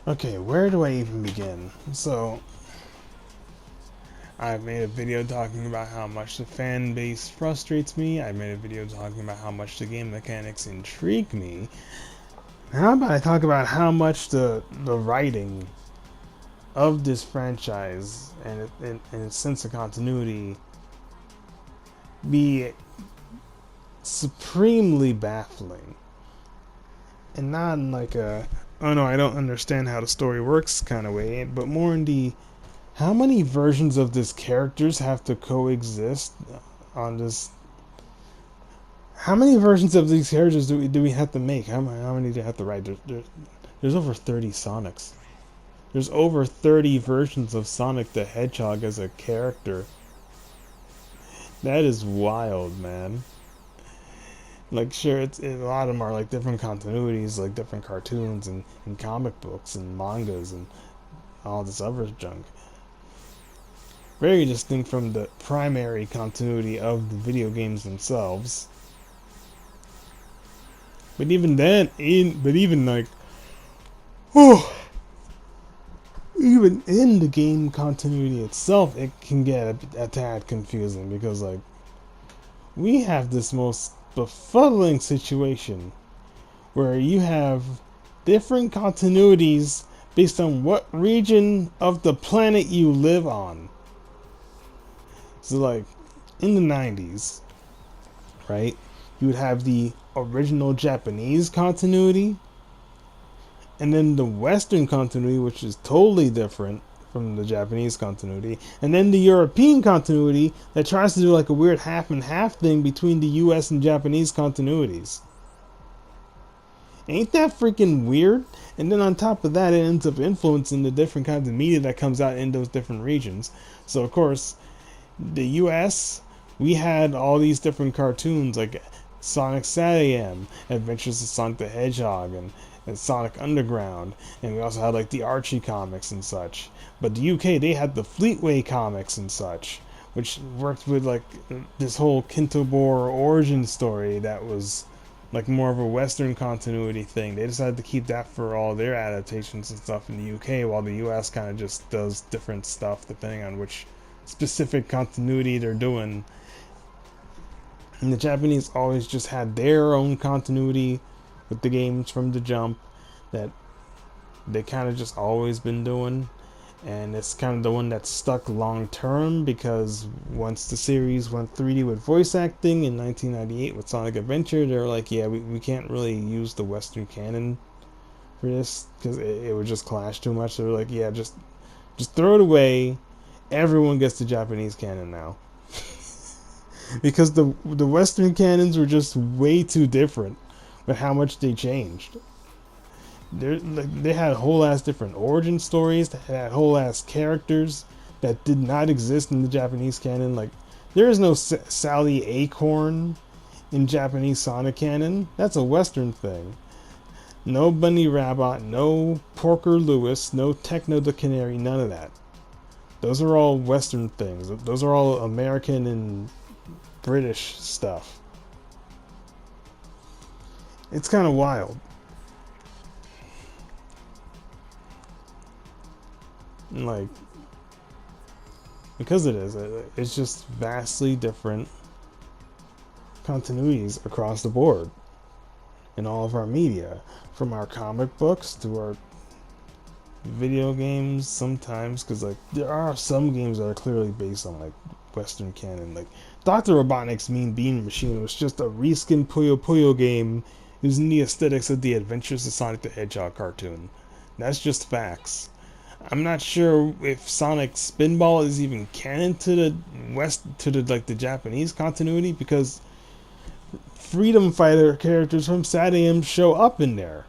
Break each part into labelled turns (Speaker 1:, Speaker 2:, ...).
Speaker 1: Okay, where do I even begin? So, I've made a video talking about how much the fan base frustrates me. I made a video talking about how much the game mechanics intrigue me. How about I talk about how much the writing of this franchise and its sense of continuity be supremely baffling. And not in like a, oh no, I don't understand how the story works kind of way, but more in the, how many versions of this characters have to coexist on this? How many versions of these characters do we have to make? How many do you have to write? There's over 30 Sonics. There's over 30 versions of Sonic the Hedgehog as a character. That is wild, man. Like, sure, a lot of them are like different continuities, like different cartoons and comic books and mangas and all this other junk. Very distinct from the primary continuity of the video games themselves. But even then, even like, oh, even in the game continuity itself, it can get a tad confusing because like we have this most befuddling situation where you have different continuities based on what region of the planet you live on. So like in the 90s, right? You would have the original Japanese continuity, and then the Western continuity, which is totally different from the Japanese continuity, and then the European continuity that tries to do like a weird half and half thing between the US and Japanese continuities. Ain't that freaking weird? And then on top of that, it ends up influencing the different kinds of media that comes out in those different regions. So of course, the US, we had all these different cartoons like Sonic SatAM, Adventures of Sonic the Hedgehog, and Sonic Underground, and we also had like the Archie comics and such. But the UK, they had the Fleetway comics and such, which worked with like this whole Kintobor origin story that was like more of a Western continuity thing. They decided to keep that for all their adaptations and stuff in the UK, while the US kind of just does different stuff depending on which specific continuity they're doing. And the Japanese always just had their own continuity with the games from the jump that they kind of just always been doing. And it's kind of the one that stuck long term because once the series went 3D with voice acting in 1998 with Sonic Adventure, they were like, yeah, we can't really use the Western canon for this because it would just clash too much. So they were like, yeah, just throw it away. Everyone gets the Japanese canon now. Because the Western canons were just way too different with how much they changed. They had whole ass different origin stories. They had whole ass characters that did not exist in the Japanese canon. Like there is no Sally Acorn in Japanese Sonic canon. That's a Western thing. No Bunny Rabbit, no Porker Lewis, no Techno the Canary, none of that. Those are all Western things. Those are all American and British stuff. It's kind of wild. And like, because it is, it's just vastly different continuities across the board in all of our media, from our comic books to our video games sometimes, because like there are some games that are clearly based on like Western canon. Like Dr. Robotnik's Mean Bean Machine was just a reskin Puyo Puyo game using the aesthetics of the Adventures of Sonic the Hedgehog cartoon. That's just facts. I'm not sure if Sonic Spinball is even canon to the Japanese continuity, because Freedom Fighter characters from SatAM show up in there,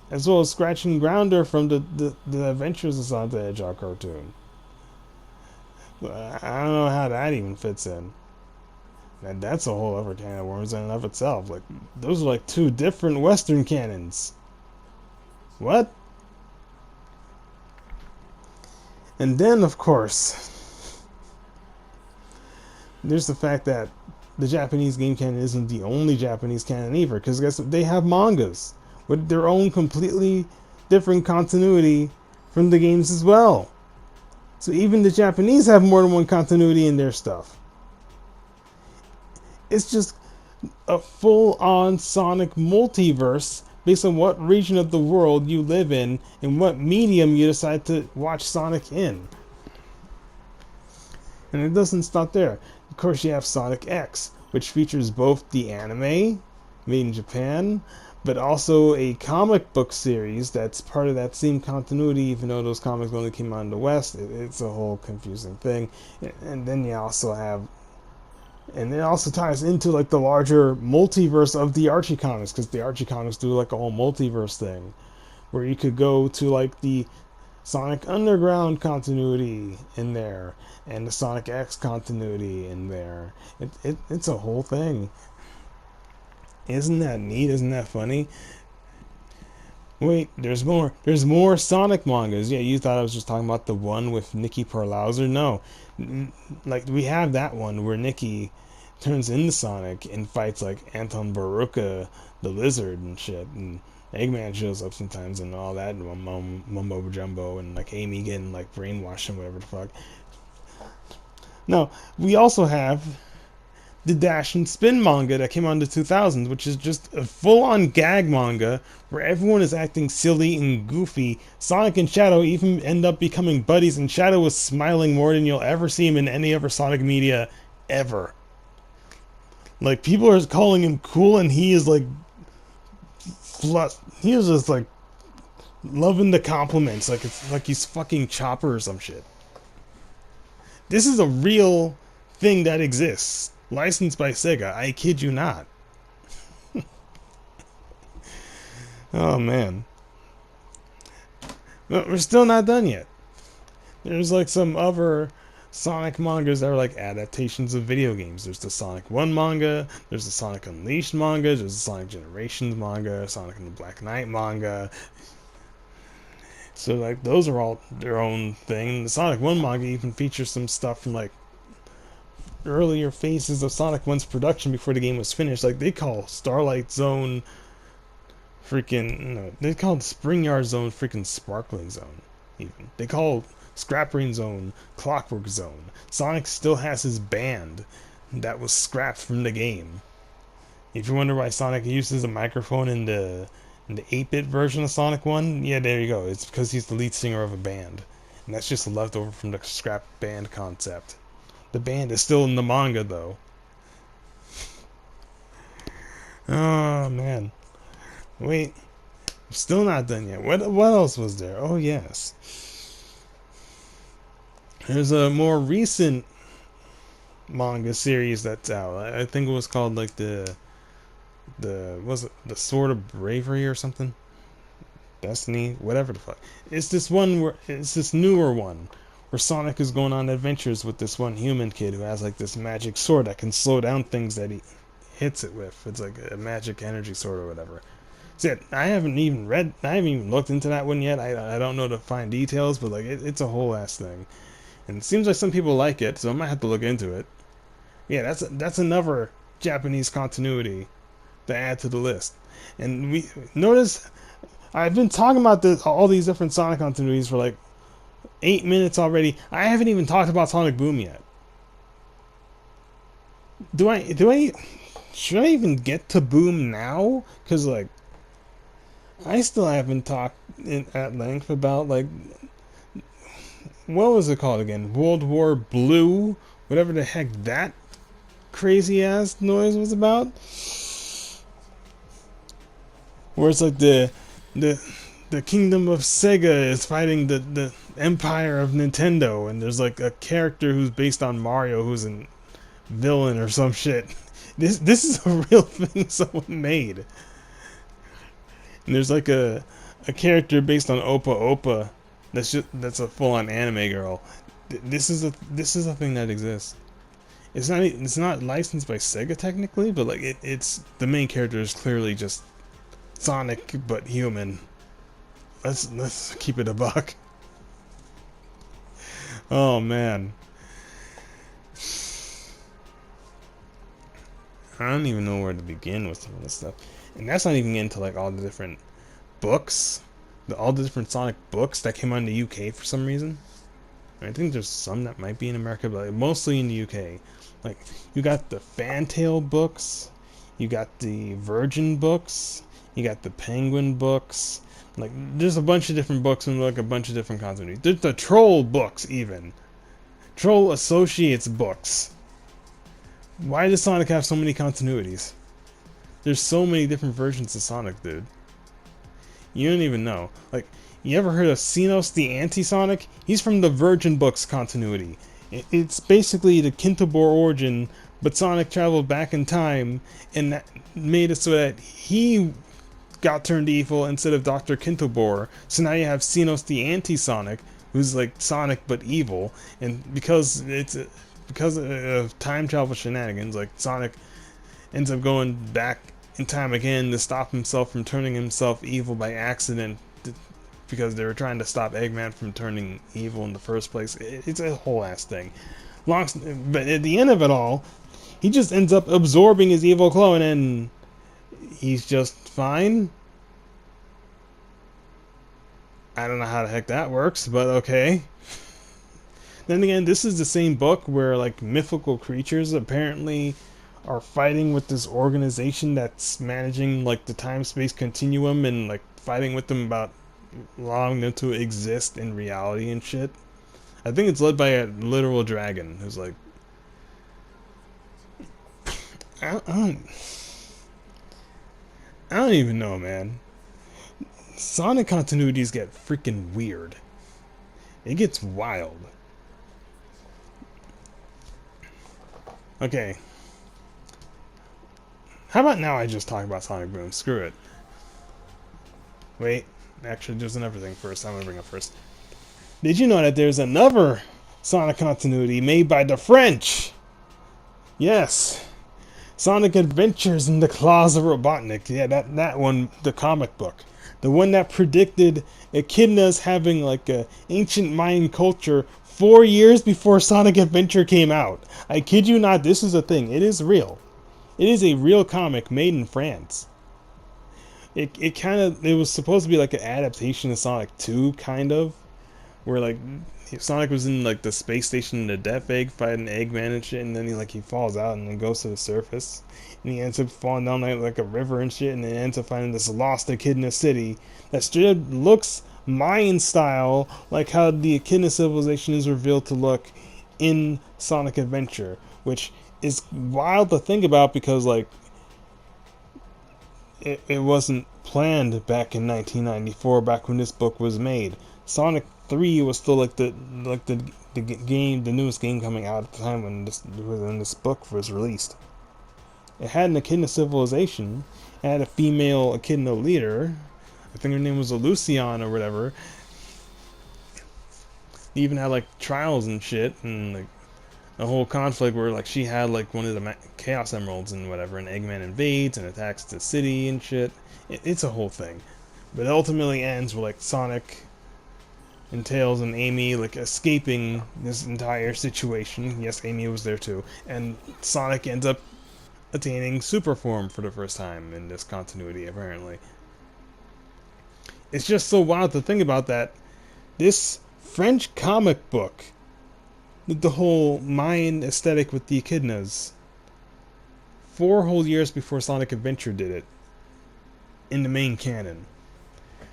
Speaker 1: as well as Scratch and Grounder from the Adventures of Sonic the Hedgehog cartoon. I don't know how that even fits in. And that's a whole other can of worms in and of itself. Like those are like two different Western canons. What? And then, of course, there's the fact that the Japanese game canon isn't the only Japanese canon either, because guess what? They have mangas with their own completely different continuity from the games as well. So even the Japanese have more than one continuity in their stuff. It's just a full-on Sonic multiverse based on what region of the world you live in and what medium you decide to watch Sonic in. And it doesn't stop there. Of course, you have Sonic X, which features both the anime, made in Japan, but also a comic book series that's part of that same continuity, even though those comics only came out in the West. It's a whole confusing thing. And then you also have, and it also ties into like the larger multiverse of the Archie comics, because the Archie comics do like a whole multiverse thing, where you could go to like the Sonic Underground continuity in there, and the Sonic X continuity in there. It's a whole thing. Isn't that neat? Isn't that funny? Wait, there's more. There's more Sonic mangas. Yeah, you thought I was just talking about the one with Nikki Perlauser? No, like we have that one where Nikki turns into Sonic and fights like Anton Baruka, the lizard and shit, and Eggman shows up sometimes and all that mumbo jumbo, and like Amy getting like brainwashed and whatever the fuck. No, we also have the Dash and Spin manga that came out in the 2000s, which is just a full-on gag manga where everyone is acting silly and goofy. Sonic and Shadow even end up becoming buddies, and Shadow is smiling more than you'll ever see him in any other Sonic media ever. Like, people are calling him cool, and he is like, he is just like loving the compliments, like it's like he's fucking Chopper or some shit. This is a real thing that exists. Licensed by Sega, I kid you not. Oh man. But we're still not done yet. There's like some other Sonic mangas that are like adaptations of video games. There's the Sonic 1 manga, there's the Sonic Unleashed manga, there's the Sonic Generations manga, Sonic and the Black Knight manga. So like those are all their own thing. The Sonic 1 manga even features some stuff from like earlier phases of Sonic 1's production before the game was finished. Like they call Starlight Zone freaking, no, they call Spring Yard Zone freaking Sparkling Zone. Even they call Scrap Brain Zone Clockwork Zone. Sonic still has his band that was scrapped from the game. If you wonder why Sonic uses a microphone in the 8-bit version of Sonic 1, yeah, there you go. It's because he's the lead singer of a band, and that's just a leftover from the scrap band concept. The band is still in the manga, though. Oh, man. Wait. I'm still not done yet. What else was there? Oh, yes. There's a more recent manga series that's out. I think it was called, like, was it the Sword of Bravery or something? Destiny? Whatever the fuck. It's this newer one where Sonic is going on adventures with this one human kid who has like this magic sword that can slow down things that he hits it with. It's like a magic energy sword or whatever. So I haven't even looked into that one yet. I don't know the fine details, but like it's a whole ass thing, and it seems like some people like it, so I might have to look into it. Yeah, that's another Japanese continuity to add to the list. And we notice I've been talking about all these different Sonic continuities for like 8 minutes already. I haven't even talked about Sonic Boom yet. Should I even get to Boom now? Because like I still haven't talked at length about like what was it called again? World War Blue, whatever the heck that crazy ass noise was about. Where it's like the kingdom of Sega is fighting the empire of Nintendo, and there's like a character who's based on Mario who's a villain or some shit. This is a real thing someone made. And there's like a character based on Opa Opa that's a full on anime girl. This is a thing that exists. It's not licensed by Sega technically, but like it's the main character is clearly just Sonic but human. Let's keep it a buck. Oh man. I don't even know where to begin with some of this stuff. And that's not even into like all the different books all the different Sonic books that came out in the UK for some reason. I think there's some that might be in America, but mostly in the UK. Like, you got the Fantail books, you got the Virgin books, you got the Penguin books. Like, there's a bunch of different books and like a bunch of different continuities. There's the Troll books, even. Troll Associates books. Why does Sonic have so many continuities? There's so many different versions of Sonic, dude. You don't even know. Like, you ever heard of Xenos the Anti-Sonic? He's from the Virgin Books continuity. It's basically the Kintobor origin, but Sonic traveled back in time and that made it so that he got turned evil instead of Dr. Kintobor. So now you have Xenos the Anti-Sonic, who's like Sonic but evil, and because of time travel shenanigans, like Sonic ends up going back in time again to stop himself from turning himself evil by accident, because they were trying to stop Eggman from turning evil in the first place. It's a whole ass thing. But at the end of it all, he just ends up absorbing his evil clone and he's just fine. I don't know how the heck that works, but okay. Then again, this is the same book where like mythical creatures apparently are fighting with this organization that's managing like the time-space continuum and like fighting with them about allowing them to exist in reality and shit. I think it's led by a literal dragon who's like, I don't even know, man. Sonic continuities get freaking weird. It gets wild. Okay. How about now I just talk about Sonic Boom? Screw it. Wait. Actually, there's another thing first. I'm going to bring up first. Did you know that there's another Sonic continuity made by the French? Yes. Sonic Adventures in the Claws of Robotnik. Yeah, that one, the comic book. The one that predicted echidnas having like a ancient Mayan culture 4 years before Sonic Adventure came out. I kid you not, this is a thing. It is real. It is a real comic made in France. It was supposed to be like an adaptation of Sonic 2, kind of, where like Sonic was in like the space station in the Death Egg fighting Eggman and shit, and then he falls out and then goes to the surface, and he ends up falling down like a river and shit, and then ends up finding this lost echidna city that straight up looks Mayan style, like how the echidna civilization is revealed to look in Sonic Adventure, which is wild to think about because like it wasn't planned back in 1994, back when this book was made. Sonic 3 was still like the game, the newest game coming out at the time when this book was released. It had an echidna civilization. It had a female echidna leader. I think her name was Lucian or whatever. It even had like trials and shit, and like a whole conflict where like she had like one of the Chaos Emeralds and whatever, and Eggman invades and attacks the city and shit. It's a whole thing, but it ultimately ends with like Sonic and Tails and Amy like escaping this entire situation. Yes, Amy was there too, and Sonic ends up attaining super form for the first time in this continuity. Apparently, it's just so wild to think about that this French comic book, the whole Mayan aesthetic with the echidnas, 4 whole years before Sonic Adventure did it in the main canon.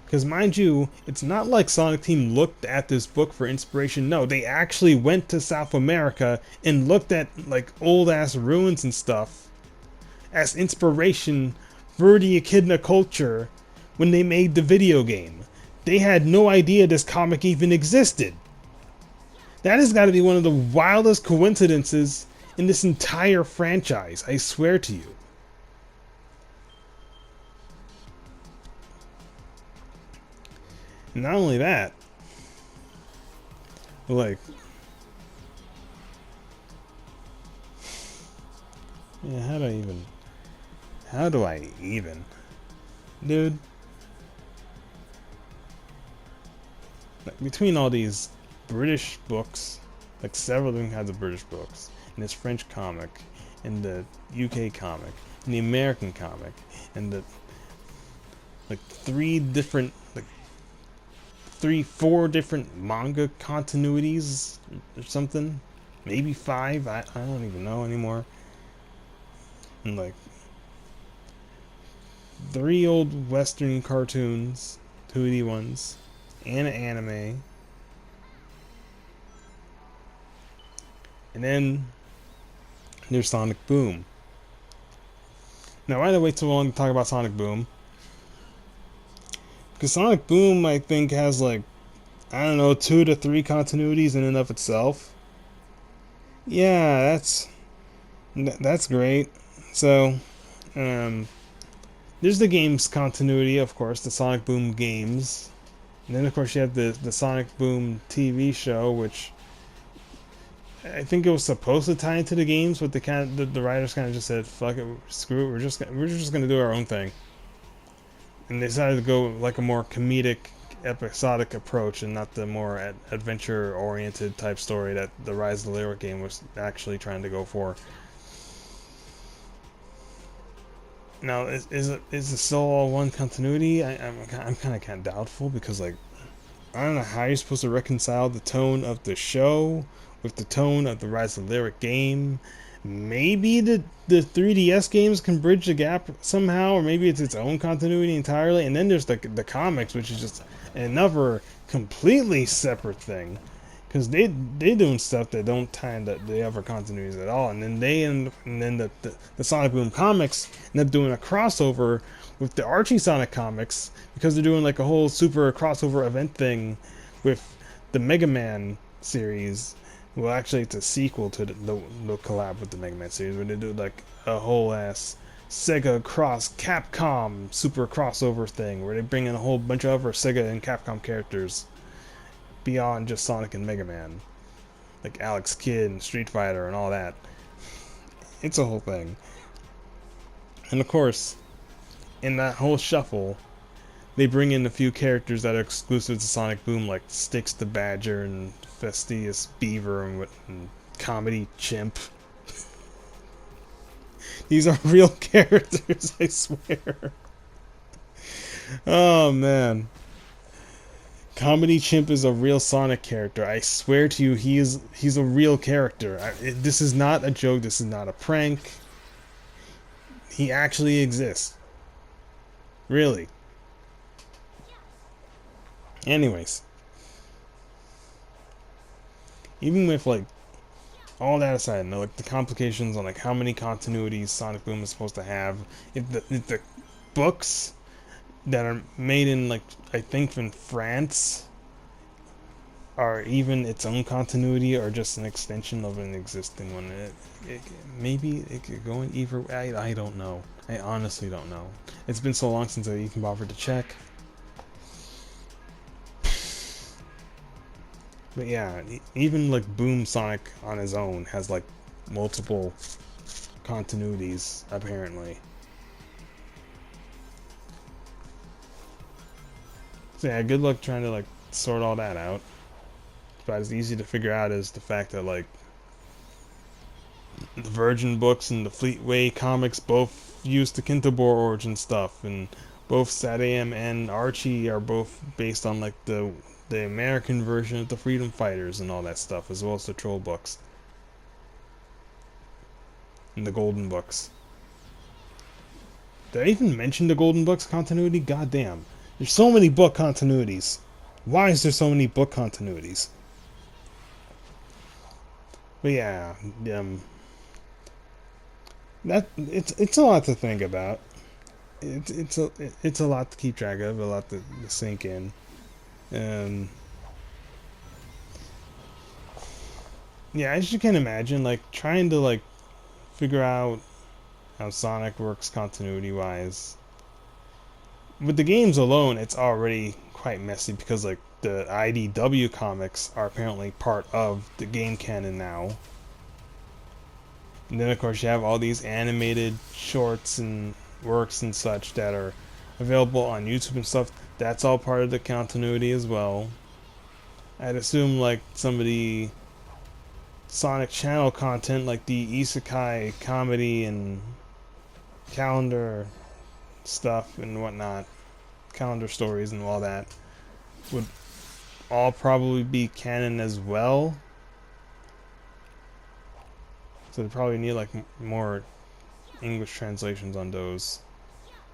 Speaker 1: Because mind you, it's not like Sonic Team looked at this book for inspiration. No, they actually went to South America and looked at like old ass ruins and stuff as inspiration for the echidna culture when they made the video game. They had no idea this comic even existed. That has got to be one of the wildest coincidences in this entire franchise, I swear to you. Not only that, like, yeah, how do I even, dude, like, between all these British books, like several different kinds of British books, and this French comic, and the UK comic, and the American comic, and the like 3 different like 4 different manga continuities or something. Maybe 5. I don't even know anymore. And like 3 old Western cartoons, 2D ones, and an anime. And then there's Sonic Boom. Now, why did I wait so long to talk about Sonic Boom? Because Sonic Boom, I think, has like, I don't know, 2 to 3 continuities in and of itself. Yeah, that's great. So, um, there's the games continuity, of course, the Sonic Boom games. And then, of course, you have the Sonic Boom TV show, which I think it was supposed to tie into the games, but the writers kind of just said, "Fuck it, screw it. We're just gonna do our own thing," and they decided to go like a more comedic, episodic approach, and not the more adventure-oriented type story that the Rise of the Lyric game was actually trying to go for. Now, is it still all one continuity? I'm kind of doubtful because like I don't know how you're supposed to reconcile the tone of the show with the tone of the Rise of the Lyric game. Maybe the 3DS games can bridge the gap somehow, or maybe it's its own continuity entirely. And then there's the comics, which is just another completely separate thing, because they doing stuff that don't tie into the other continuities at all. And then the Sonic Boom comics end up doing a crossover with the Archie Sonic comics, because they're doing like a whole super crossover event thing with the Mega Man series. Well, actually, it's a sequel to the collab with the Mega Man series, where they do like a whole ass Sega cross Capcom super crossover thing, where they bring in a whole bunch of other Sega and Capcom characters beyond just Sonic and Mega Man, like Alex Kidd and Street Fighter and all that. It's a whole thing. And of course, in that whole shuffle, they bring in a few characters that are exclusive to Sonic Boom, like Styx the Badger and Festivus Beaver and Comedy Chimp. These are real characters, I swear. Oh man. Comedy Chimp is a real Sonic character. I swear to you, he's a real character. This is not a joke. This is not a prank. He actually exists. Really. Anyways, even with like all that aside, and like the complications on like how many continuities Sonic Boom is supposed to have, if the books that are made in like I think in France are even its own continuity or just an extension of an existing one. Maybe it could go in either way. I don't know. I honestly don't know. It's been so long since I even bothered to check. But yeah, even like Boom Sonic on his own has like multiple continuities apparently. So yeah, good luck trying to like sort all that out. But it's easy to figure out is the fact that like the Virgin books and the Fleetway comics both use the Kintobor origin stuff, and both Satam and Archie are both based on like the American version of the Freedom Fighters and all that stuff, as well as the Troll books and the Golden books. Did I even mention the Golden books continuity? God damn. There's so many book continuities. Why is there so many book continuities? But yeah, that it's a lot to think about. It's a lot to keep track of, a lot to sink in. Yeah, as you can imagine, like trying to like figure out how Sonic works continuity wise. With the games alone, it's already quite messy because like the IDW comics are apparently part of the game canon now. And then of course you have all these animated shorts and works and such that are available on YouTube and stuff. That's all part of the continuity as well. I'd assume like some of the Sonic Channel content, like the Isekai comedy and calendar stuff and whatnot, calendar stories and all that, would all probably be canon as well. So they probably need like more English translations on those.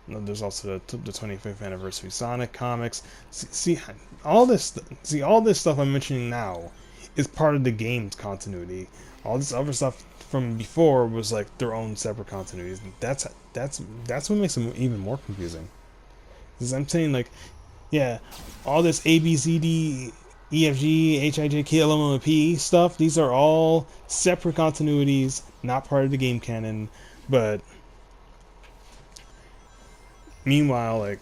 Speaker 1: There's also the 25th anniversary Sonic comics. See all this. All this stuff I'm mentioning now is part of the game's continuity. All this other stuff from before was like their own separate continuities. That's what makes them even more confusing. Because I'm saying like, yeah, all this A B C D E F G H I J K L M N O P stuff. These are all separate continuities, not part of the game canon, but meanwhile, like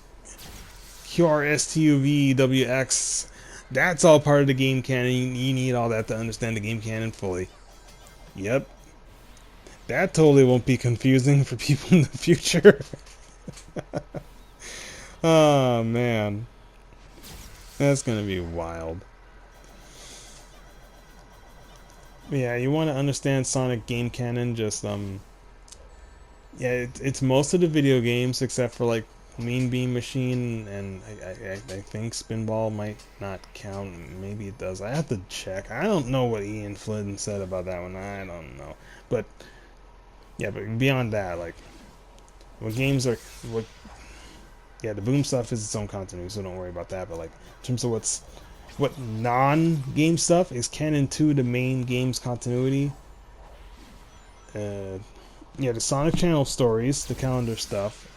Speaker 1: QRSTUVWX, that's all part of the game canon. You need all that to understand the game canon fully. Yep. That totally won't be confusing for people in the future. Oh man. That's gonna be wild. But yeah, you want to understand Sonic game canon, just yeah, it's most of the video games except for like Mean Bean Machine, and I think Spinball might not count. Maybe it does. I have to check. I don't know what Ian Flynn said about that one. I don't know. But yeah, but beyond that, like what games are what yeah, the Boom stuff is its own continuity, so don't worry about that. But like in terms of what non-game stuff is canon to the main game's continuity. Yeah, the Sonic Channel stories, the calendar stuff,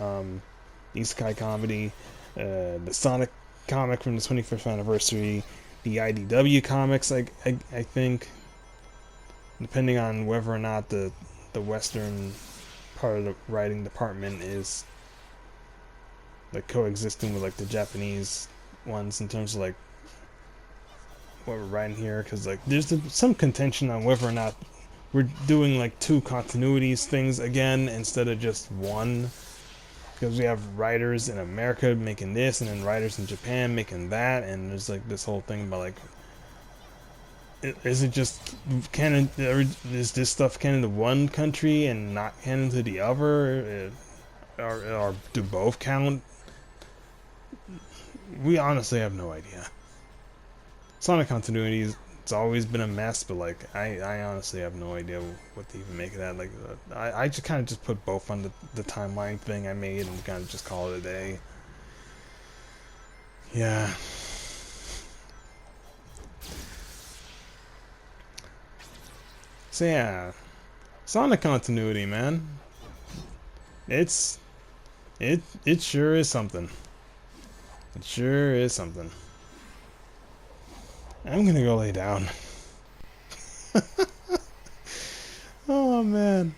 Speaker 1: Isekai comedy, the Sonic comic from the 25th anniversary, the IDW comics. I think, depending on whether or not the Western part of the writing department is like coexisting with like the Japanese ones in terms of like what we're writing here, because like there's some contention on whether or not we're doing like two continuities things again instead of just one, because we have writers in America making this and then writers in Japan making that, and there's like this whole thing about like, is it just canon, is this stuff canon to one country and not canon to the other, or do both count? We honestly have no idea. Sonic continuity, it's always been a mess, but like I honestly have no idea what to even make of that. Like I just kind of just put both on the timeline thing I made and kind of just call it a day. Yeah. So yeah, Sonic continuity, man. It sure is something. It sure is something. I'm gonna go lay down. Oh man.